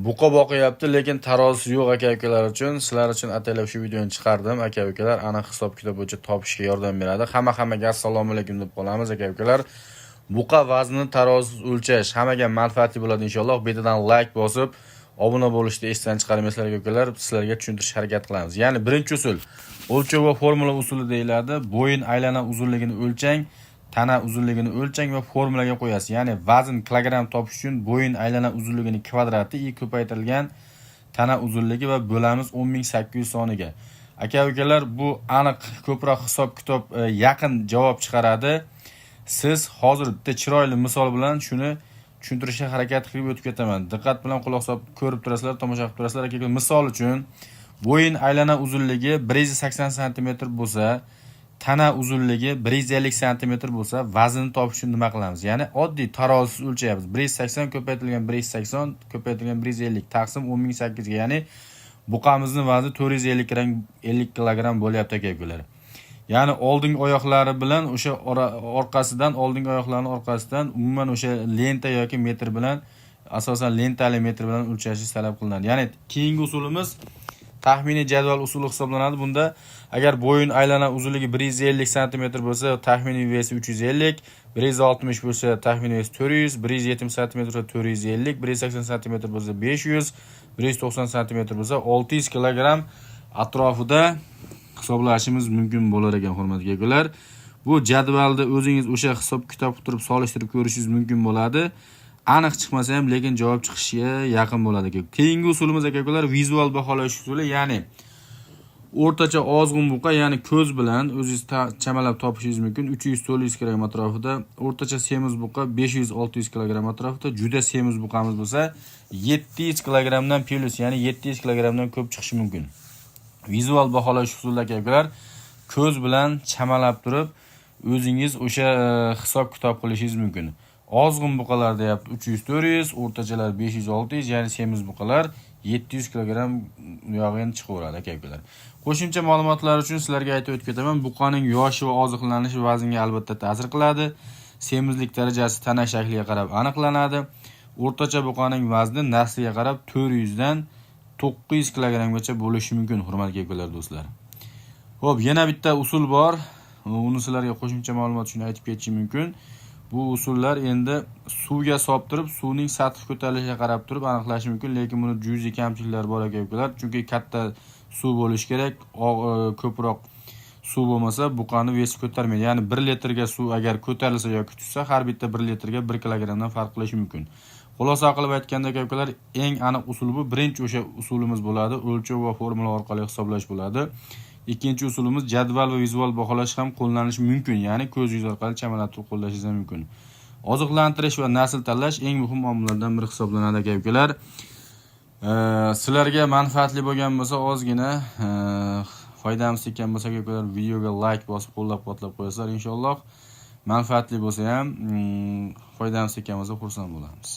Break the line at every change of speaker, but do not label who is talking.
Buqa boqyapti, lekin tarozisi yo'q aka-ukalar uchun, sizlar uchun ataylab shu videoni chiqardim. Aka-ukalar aniq hisob-kitob bo'yicha topishga yordam beradi. Hammaga assalomu alaykum deb qolamiz aka-ukalar. Buqa vaznini tarozisiz o'lchash hammaga manfaatli bo'ladi inshaalloh. Betadan like bosib, obuna bo'lishni esdan chiqarmaysizlar aka-ukalar. Sizlarga tushuntirishga harakat qilamiz. Ya'ni birinchi usul o'lchov va formula usuli deyiladi. Bo'yin aylana uzunligini o'lchang, tana uzunligini o'lchang va formulaga qo'yasiz. Ya'ni vazn kilogramm topish uchun bo'yin aylana uzunligini kvadrati ko'paytirilgan tana uzunligi va bo'lamiz 10800 soniga. Aka-ukalar, bu aniq ko'proq hisob-kitob yaqin javob chiqaradi. Siz hozir bitta chiroyli misol bilan shuni tushuntirishga harakat qilib o'tib ketaman. Diqqat bilan quloq solib ko'rib turasizlar, tomosha qilib turasizlar. Aka-ukalar, misol uchun bo'yin aylana uzunligi 180 cm bo'lsa, tana uzunligi 150 cm bo'lsa, vaznni topish uchun nima qilamiz? Ya'ni oddiy tarozisiz o'lchayapmiz. 180 ko'paytirilgan 180 ko'paytirilgan 150 taqsim 10800 ga, ya'ni buqamizning vazni 450 kg bo'lyapti aka-ukalar. Ya'ni oldingi oyoqlari bilan o'sha orqasidan, oldingi oyoqlarning orqasidan umuman o'sha lenta yoki metr bilan, asosan lentali metr bilan o'lchashingiz talab qilinadi. Ya'ni keyingi usulimiz taxminiy jadval usuli hisoblanadi. Bunda agar bo'yin aylana uzunligi 150 cm bo'lsa, taxminiy vesi 350, 160 bo'lsa, taxminiy vesi 400, 170 cm bo'lsa 450, 180 cm bo'lsa 500, 190 cm bo'lsa 600 kg atrofida hisoblashimiz mumkin bo'lar ekan, hurmatli aka-ukalar. Bu jadvalda o'zingiz o'sha hisob-kitob turib solishtirib ko'rishingiz mumkin bo'ladi. Aniq chiqmasa ham, lekin javob chiqishiga yaqin bo'ladi aka. Keyingi usulimiz aka-ukalar vizual baholash usuli, ya'ni o'rtacha ozg'in buqa, ya'ni ko'z bilan o'zingiz chamalab topishingiz mumkin. 300-400 kg atrofida, o'rtacha semiz buqa 500-600 kg atrofida, juda semiz buqamiz bo'lsa 700 kg dan plus, ya'ni 700 kg dan ko'p chiqishi mumkin. Vizual baholash usuli aka-ukalar, ko'z bilan chamalab turib o'zingiz o'sha hisob-kitob qilishingiz mumkin. Ozg'in buqalar deyapti 300-400, o'rtachalar 500-600, ya'ni semiz buqalar 700 kg yog'ini chiqaveradi aka-ukalar. Qo'shimcha ma'lumotlar uchun sizlarga aytib o'tib ketaman. Buqaning yoshi va oziqlanishi vaznga albatta ta'sir qiladi. Semizlik darajasi tana shakliga qarab aniqlanadi. O'rtacha buqaning vazni nasliga qarab 400 dan 900 kg bo'lishi mumkin, hurmatli aka-ukalar do'stlar. Xo'p, yana bitta usul bor. Uni sizlarga qo'shimcha ma'lumot uchun aytib ketishim mumkin. Bu usullar endi suvga solib turib, suvning sathi ko'tarilishiga qarab turib aniqlash mumkin, lekin buni juziy kamchiliklari bor aka-ukalar. Chunki katta suv bo'lishi kerak. Ko'proq suv bo'lmasa, buqani vesi ko'tarmaydi. Ya'ni 1 litrga suv agar ko'tarilsa yoki tushsa, har bitta 1 litrga 1 kg dan farq qilishi mumkin. Xulosa qilib aytganda aka-ukalar, eng aniq usul bu. Birinchi o'sha usulimiz bo'ladi, o'lchov va formula orqali hisoblash bo'ladi. Ikkinchi usulimiz jadval va vizual baholash ham qo'llanishi mumkin, ya'ni ko'z yuz orqali chamalab turib qo'llashingiz ham mumkin. Oziqlantirish va nasl tanlash eng muhim omillardan biri hisoblanadi aka-ukalar. Sizlarga manfaatli bo'lgan bo'lsa, ozgina foydamiz tekkan bo'lsa aka-ukalar, videoga like bosib qo'llab-quvvatlab qo'yasizlar inshaalloh. Manfaatli bo'lsa ham, foydamiz tekkan bo'lsa xursand bo'lamiz.